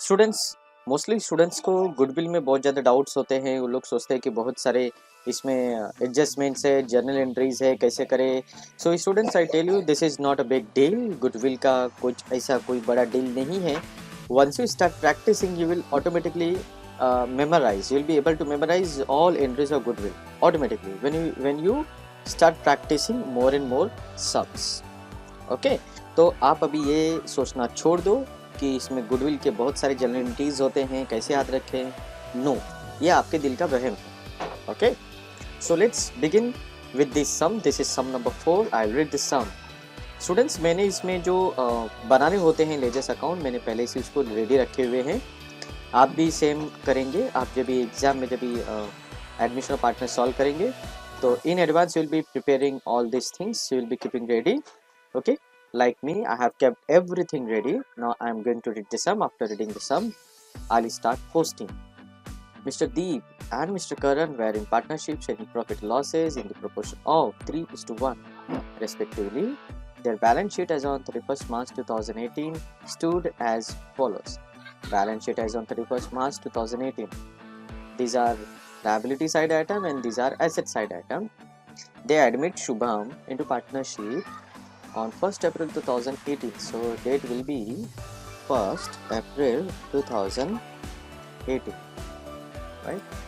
Students mostly students को goodwill में बहुत ज़्यादा डाउट्स होते हैं। वो लोग सोचते हैं कि बहुत सारे इसमें एडजस्टमेंट्स है, जर्नल एंट्रीज है, कैसे करें। So students, I tell you this is not a big deal. Goodwill का कुछ ऐसा कोई बड़ा डील नहीं है। Once you start practising you will automatically memorize. You'll be able to memorize all entries of goodwill automatically when you start practicing more and more sums. Okay, तो आप अभी ये सोचना छोड़ दो कि इसमें गुडविल के बहुत सारे जनरल एंट्रीज होते हैं, कैसे याद रखें। नो, ये आपके दिल का वहम है। Okay, so let's begin with this sum. This is sum number 4। I read this sum. Students, मैंने इसमें जो बनाने होते हैं लेजर्स अकाउंट, मैंने पहले से उसको रेडी रखे हुए हैं। आप भी सेम करेंगे। आप जब भी एग्जाम में जब भी एडमिशन पार्टनर सॉल्व करेंगे तो in advance you will be preparing all this things, you will be keeping ready. Okay, like me, I have kept everything ready. Now I am going to read the sum. After reading the sum, I'll start posting. Mr. Deep and Mr. Karan were in partnership, sharing profit losses in the proportion of 3:1 respectively. Their balance sheet as on 31st March 2018 stood as follows. Balance sheet as on 31st March 2018. These are liability side item and these are asset side item. They admit Shubham into partnership on 1st April 2018. So date will be 1st April 2018, right?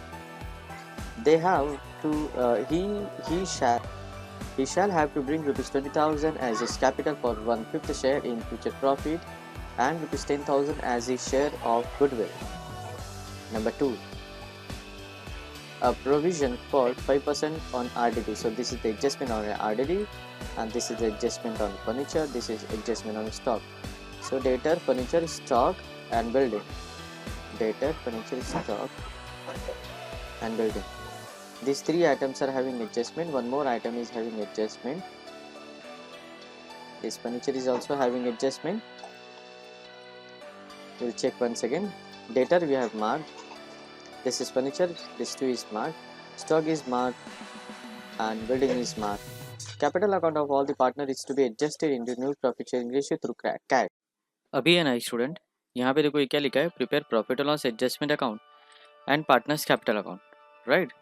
They have to he shall have to bring rupees 20,000 as his capital for 1/5 share in future profit and rupees 10,000 as his share of goodwill. Number 2, a provision for 5% on RDD. So this is the adjustment on RDD and this is the adjustment on furniture, this is adjustment on stock. So debtor, furniture, stock and building. Debtor, furniture, stock and building. These three items are having adjustment. One more item is having adjustment. This furniture is also having adjustment. We'll check once again. Debtor we have marked. This is furniture, this too is marked. Stock is marked and building is marked. Capital account of all the partner is to be adjusted into new profit sharing ratio through CAT. अभी है ना student, यहाँ पे देखो ये क्या लिखा है, prepare profit loss adjustment account and partners capital account, right.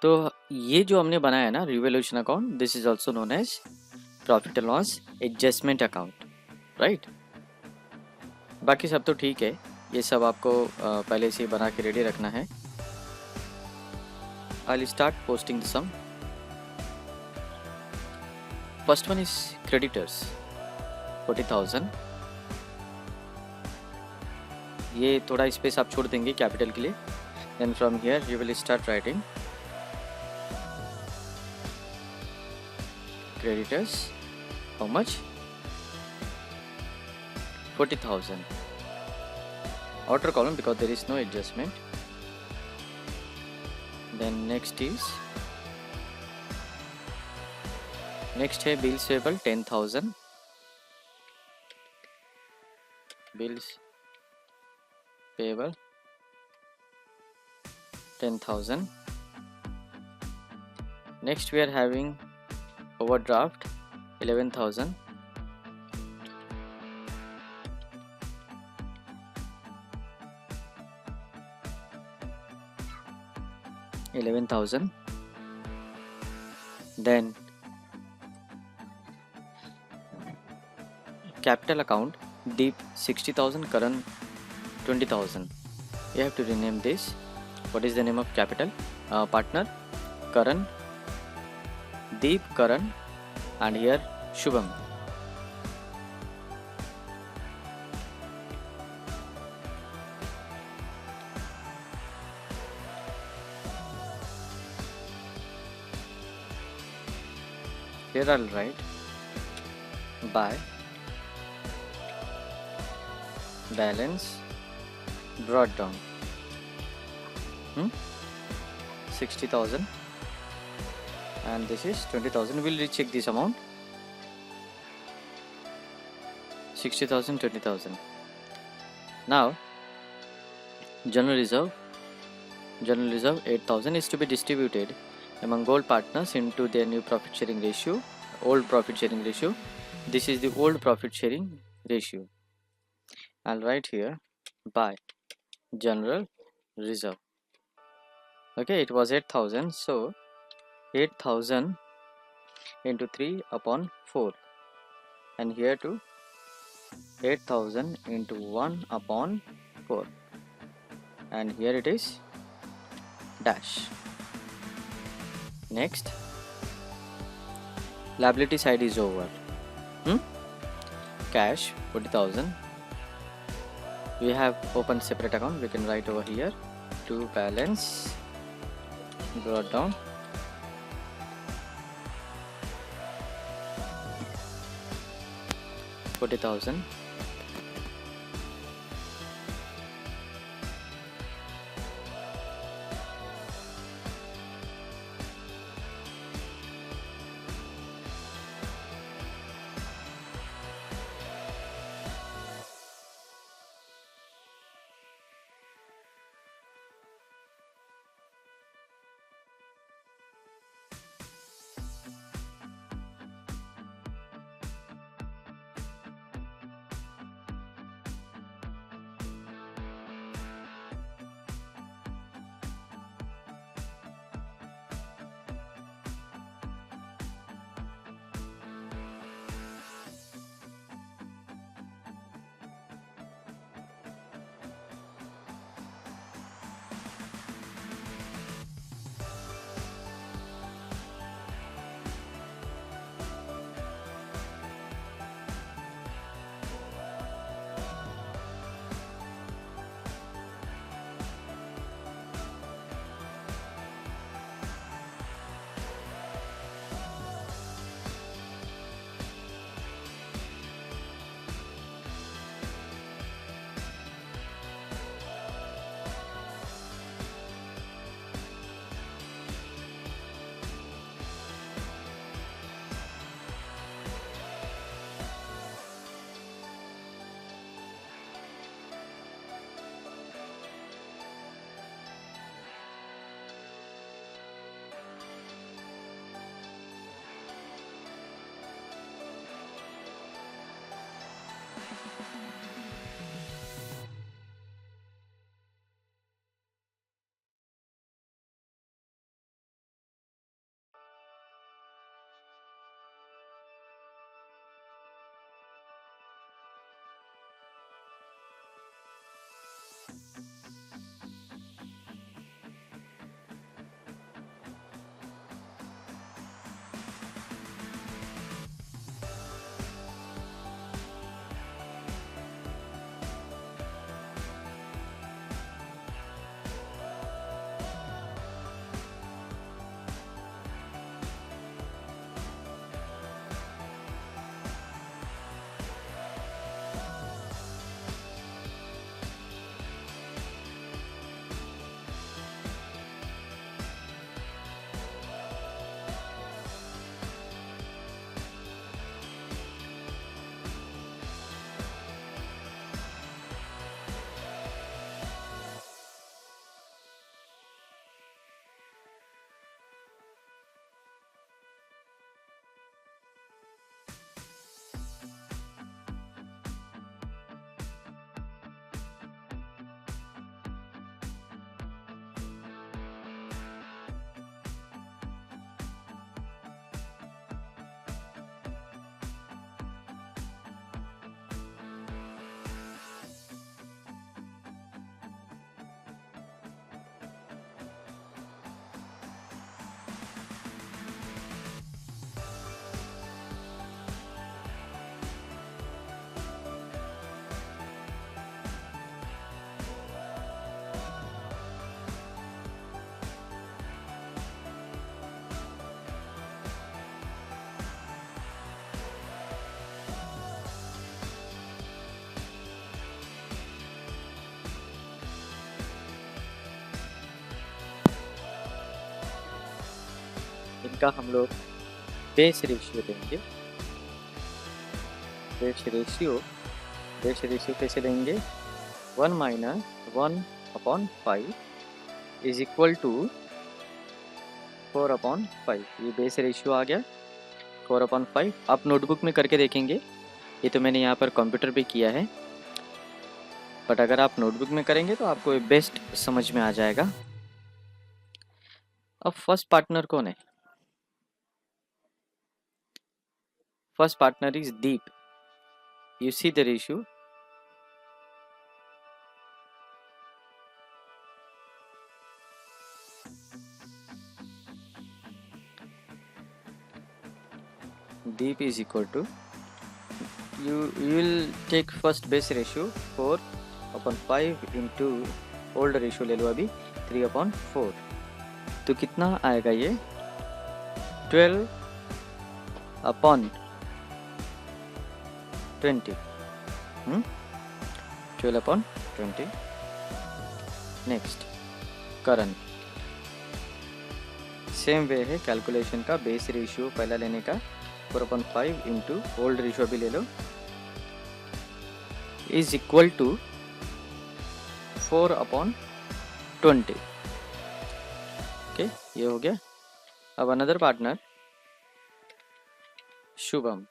तो ये जो हमने बनाया है ना revolution account, this is also known as profit loss adjustment account, right. बाकी सब तो ठीक है, ये सब आपको पहले से बना के रेडी रखना है। I will start posting the sum. First one is creditors 40,000। ये थोड़ा स्पेस आप छोड़ देंगे कैपिटल के लिए। Then from here you will start writing creditors how much 40,000 outer column because there is no adjustment. Then next है bills payable 10,000. Bills payable 10,000. Next we are having overdraft 11,000. Then capital account Deep 60,000, Karan 20,000. You have to rename this. What is the name of capital? Partner Karan, Deep, Karan, and here Shubham. Here I'll write by balance brought down 60,000 and this is 20,000. We'll recheck this amount. 60,000, 20,000. Now general reserve 8,000 is to be distributed among all partners into their new profit sharing ratio, old profit sharing ratio. This is the old profit sharing ratio. I'll write here by general reserve. Okay, it was 8,000, so 8,000 into 3 upon 4, and here too 8,000 into 1 upon 4, and here it is dash. Next, liability side is over. Cash 40,000. We have opened separate account. We can write over here to balance brought down 40,000. इनका हम लोग base ratio देंगे। Base ratio कैसे देंगे? 1 minus 1/5 is equal to 4/5। ये base ratio आ गया 4/5। आप notebook में करके देखेंगे, ये तो मैंने यहाँ पर कंप्यूटर पे किया है। बट अगर आप नोटबुक में करेंगे तो आपको बेस्ट समझ में आ जाएगा। अब फर्स्ट पार्टनर कौन है? First partner is Deep. You see the ratio, Deep is equal to, you will take first base ratio 4/5 into old ratio ले लो अभी 3/4, तो कितना आएगा ये 12/20, 12/20। नेक्स्ट करंट, सेम वे है कैलकुलेशन का, बेस रेशियो पहला लेने का 4/5 इंटू ओल्ड रेशियो भी ले लो इज इक्वल टू 4/20। ओके, ये हो गया। अब अनदर पार्टनर शुभम।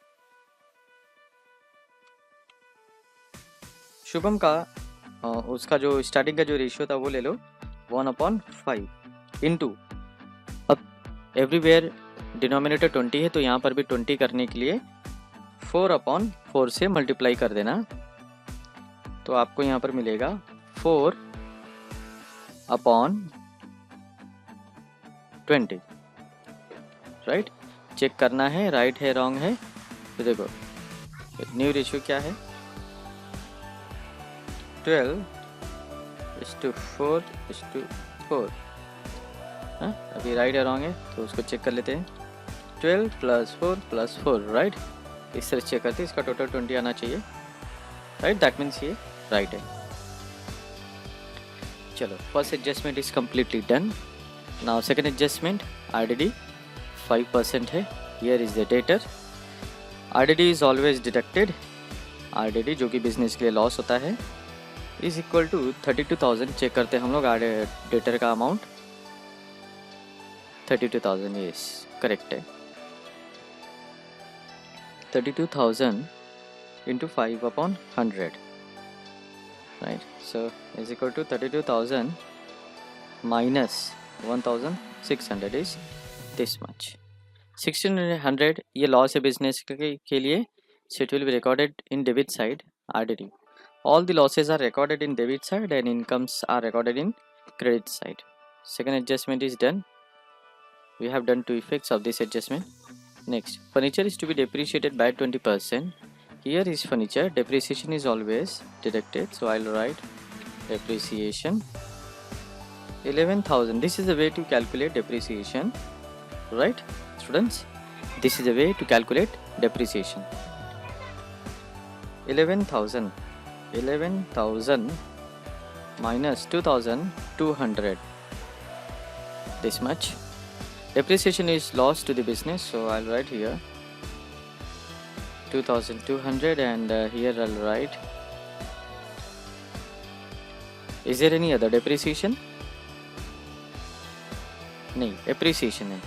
शुभम का उसका जो स्टार्टिंग का जो रेशियो था वो ले लो 1/5 इंटू, अब एवरीवेयर डिनोमिनेटर 20 है तो यहाँ पर भी 20 करने के लिए 4/4 से मल्टीप्लाई कर देना, तो आपको यहाँ पर मिलेगा 4/20। राइट, चेक करना है राइट है रॉन्ग है। तो देखो न्यू रेशियो क्या है 12:4:4। अभी राइट है रॉन्ग है तो उसको चेक कर लेते हैं। 12 + 4 राइट, इस तरह चेक करते हैं, इसका टोटल 20 आना चाहिए। राइट, दैट मीन्स ये राइट है। चलो, first adjustment is completely done. Now second adjustment, RDD 5% है। Here is the debtor. RDD is always deducted. RDD जो कि बिजनेस के लिए लॉस होता है इज इक्वल टू 32,000। चेक करते हैं हम लोग डेटर का अमाउंट 32,000, यस करेक्ट है। 32,000 into 5/100, right? So is equal to 32,000 minus 1,600 is this much. 1,600 ये लॉस है बिजनेस के लिए, so it will be recorded in debit side RDD. All the losses are recorded in debit side and incomes are recorded in credit side. Second adjustment is done. We have done 2 effects of this adjustment. Next, furniture is to be depreciated by 20%. Here is furniture, depreciation is always deducted, so I'll write depreciation 11,000. This is the way to calculate depreciation, right students? This is the way to calculate depreciation. 11,000 minus 2,200, this much. Depreciation is loss to the business, so I'll write here 2,200 and here I'll write, is there any other depreciation? नहीं, appreciation है,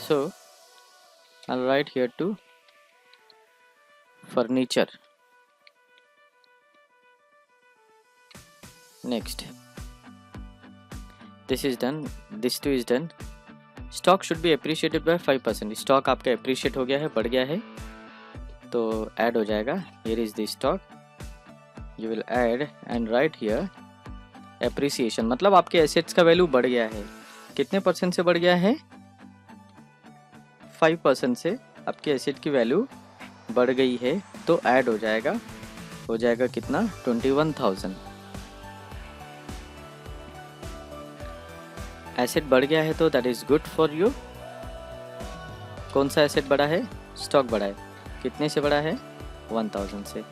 so I'll write here to furniture. Next, this is done, this too is done. Stock should be appreciated by 5%. Stock आपका appreciate हो गया है, बढ़ गया है, तो ऐड हो जाएगा। Here is the stock, you will add and write here appreciation, मतलब आपके एसेट्स का वैल्यू बढ़ गया है। कितने परसेंट से बढ़ गया है? 5% से आपके एसेट की वैल्यू बढ़ गई है, तो ऐड हो जाएगा कितना 21,000। एसेट बढ़ गया है तो that is good for you. कौन सा एसेट बढ़ा है? स्टॉक बढ़ा है। कितने से बढ़ा है? 1,000 से।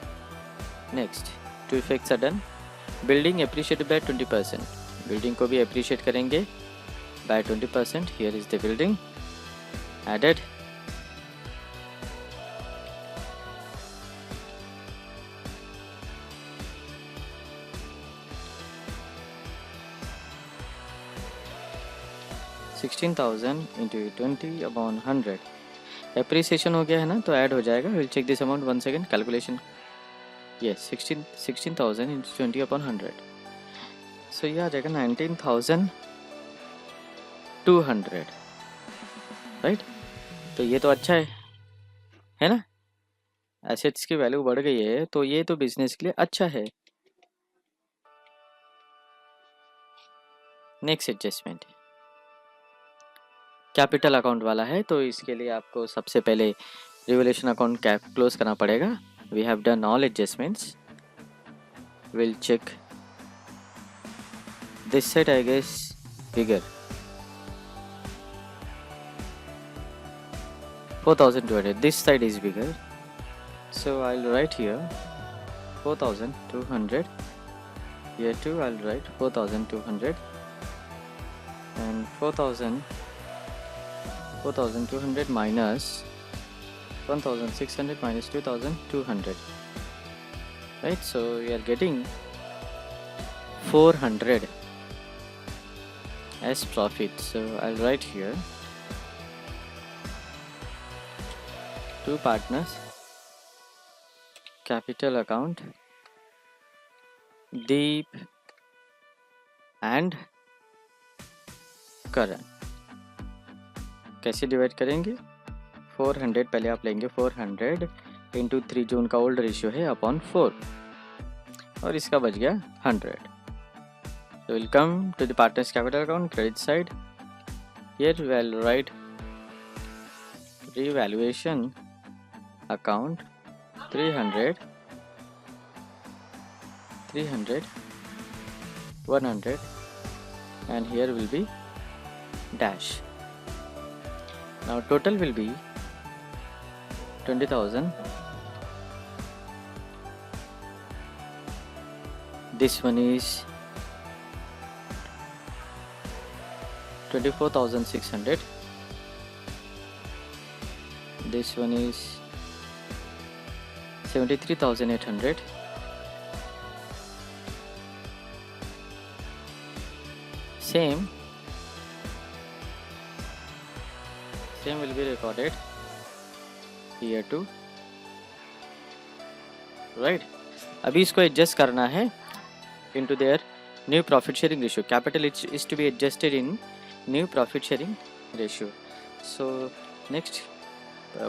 Next, 2 effects are done. Building appreciated by 20%, building को भी एप्रिशिएट करेंगे by 20%। Here is the building added. $16,000 into 20/100 appreciation हो गया है ना, तो ऐड हो जाएगा। Will check this amount one second. Calculation ये 16,000 इंटू 20/100, सो ये आ जाएगा 19,200, राइट। तो ये तो अच्छा है ना, एसेट्स की वैल्यू बढ़ गई है तो ये तो बिजनेस के लिए अच्छा है। नेक्स्ट एडजस्टमेंट कैपिटल अकाउंट वाला है, तो इसके लिए आपको सबसे पहले रिवोल्यूशन अकाउंट कैप क्लोज करना पड़ेगा। We have done all adjustments, will check this side, I guess bigger 4,200, this side is bigger, so I'll write here 4,200, here too I'll write 4,200, and 4,200 minus 1,600 minus 2,200, right? So we are getting 400 as profit, so I'll write here two partners, capital account, Deep and Karan। कैसे divide करेंगे? 400 पहले आप लेंगे, 400 into 3 जो उनका old ratio है upon 4, और इसका बच गया 100। So we'll come to the partners capital account, credit side. Here we'll write revaluation account 300, 100, and here will be dash. Now total will be 20,000. This one is 24,600. This one is 73,800. Same will be recorded here too, right? अभी इसको adjust करना है into their new profit sharing ratio. Capital is to be adjusted in new profit sharing ratio. So next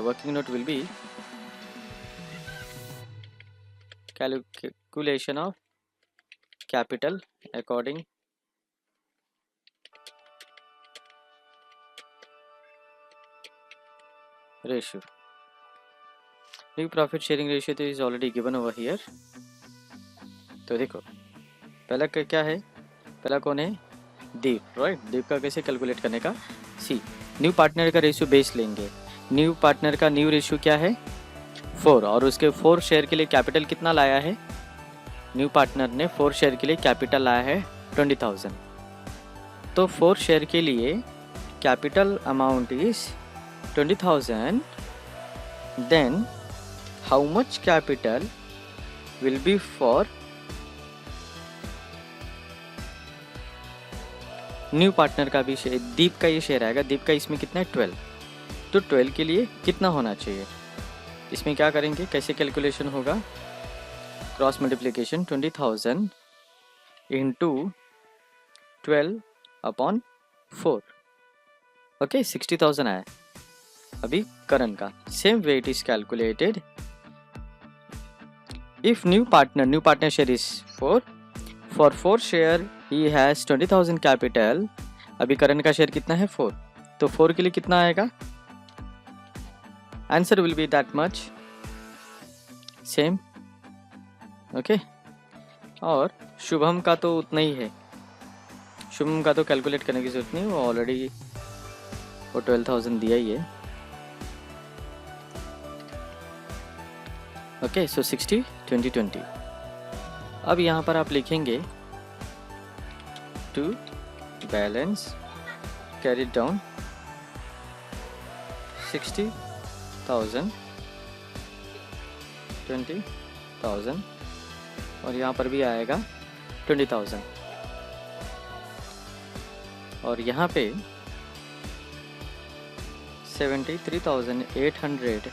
working note will be calculation of capital according ratio. New profit sharing ratio is already given over here. तो देखो पहला क्या है, पहला कौन है? दीप, right. दीप का कैसे कैलकुलेट करने का? सी न्यू पार्टनर का रेशियो बेस लेंगे। न्यू पार्टनर का न्यू रेशियो क्या है? 4, और उसके 4 शेयर के लिए कैपिटल कितना लाया है? न्यू पार्टनर ने 4 शेयर के लिए कैपिटल लाया है 20,000। तो 4 शेयर के लिए capital amount is 20,000, then how much capital will be for new partner का भी शेयर? दीप का ये शेयर आएगा, दीप का इसमें कितना है? 12। तो 12 के लिए कितना होना चाहिए? इसमें क्या करेंगे, कैसे कैलकुलेशन होगा? क्रॉस मल्टीप्लिकेशन 20,000 इंटू 12/4, ओके 60,000 आया। अभी करंट का same way it is calculated. If new partner share is 4, for 4 share he has 20,000 capital. अभी करंट का शेयर कितना है? 4, तो 4 के लिए कितना आएगा? Answer will be that much, same, okay. और शुभम का तो उतना ही है, शुभम का तो कैलकुलेट करने की जरूरत नहीं, वो ऑलरेडी वो 12,000 दिया ही है, ओके। सो 60, 20, 20। अब यहाँ पर आप लिखेंगे टू बैलेंस कैरी डाउन 60,000, 20,000, और यहाँ पर भी आएगा 20,000, और यहाँ पे 73,800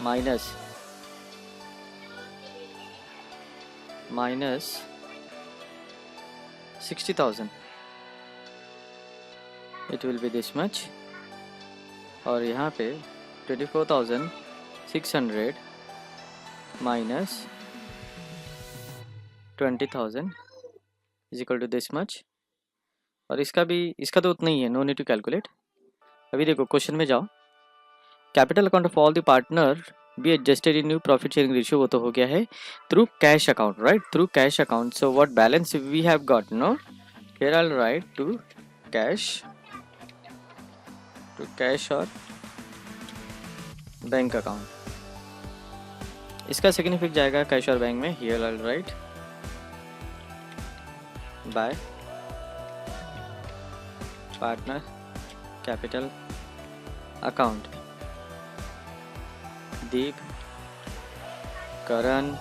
minus minus 60,000, it will be this much. और यहाँ पे 24,600 minus 20,000 is equal to this much. और इसका तो उतना ही है, नो नीड टू कैलकुलेट. अभी देखो क्वेश्चन में जाओ. Capital account of all the partner be adjusted in new profit sharing ratio, वो तो हो गया है through cash account, right, through cash account. So what balance we have got, no, here I will write to cash और bank account. इसका सिग्निफिक जाएगा cash और बैंक में. Here I will write by partner capital account. Deep, Karan,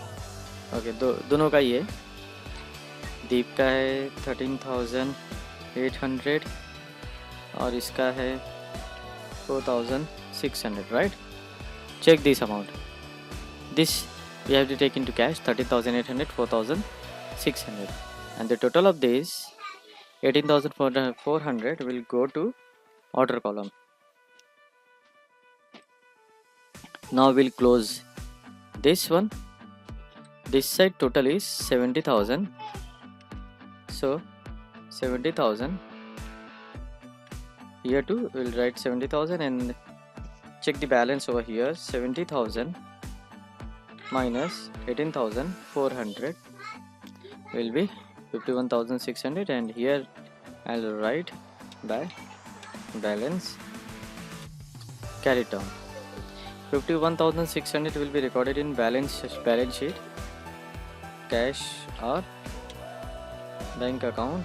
okay, दोनों का ही है. दीप का है 13,800 और इसका है 4,600, right. Check this amount. This we have to take into cash 13,800, 4,600, and the total of this 18,400 will go to order column. Now we'll close this one. This side total is 70,000. So 70,000. Here too we'll write 70,000 and check the balance over here. 70,000 minus 18,400 will be 51,600, and here I'll write by balance carry down. 51,600 will be recorded in balance sheet, cash or bank account.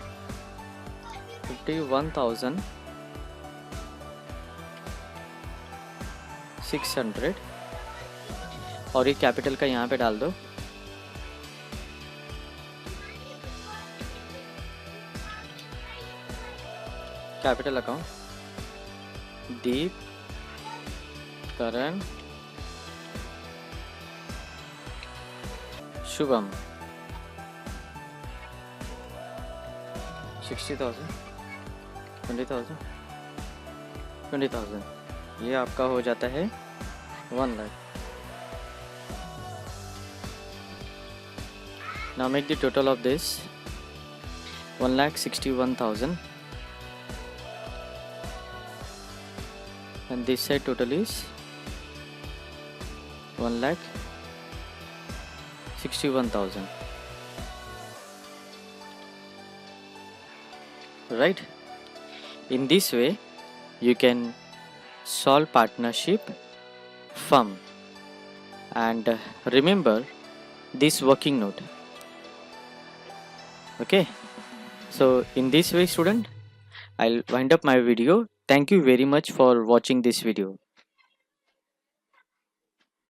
51,600 और ये capital का यहाँ पे डाल दो. Capital account Deep, करण, शुभम. 60,000, 20,000, 20,000, ये आपका हो जाता है 1 lakh. Now make the total of this 1,61,000, and this side total is 1,61,000, right. In this way you can solve partnership firm, and remember this working note. Okay, so in this way student, I'll wind up my video. Thank you very much for watching this video.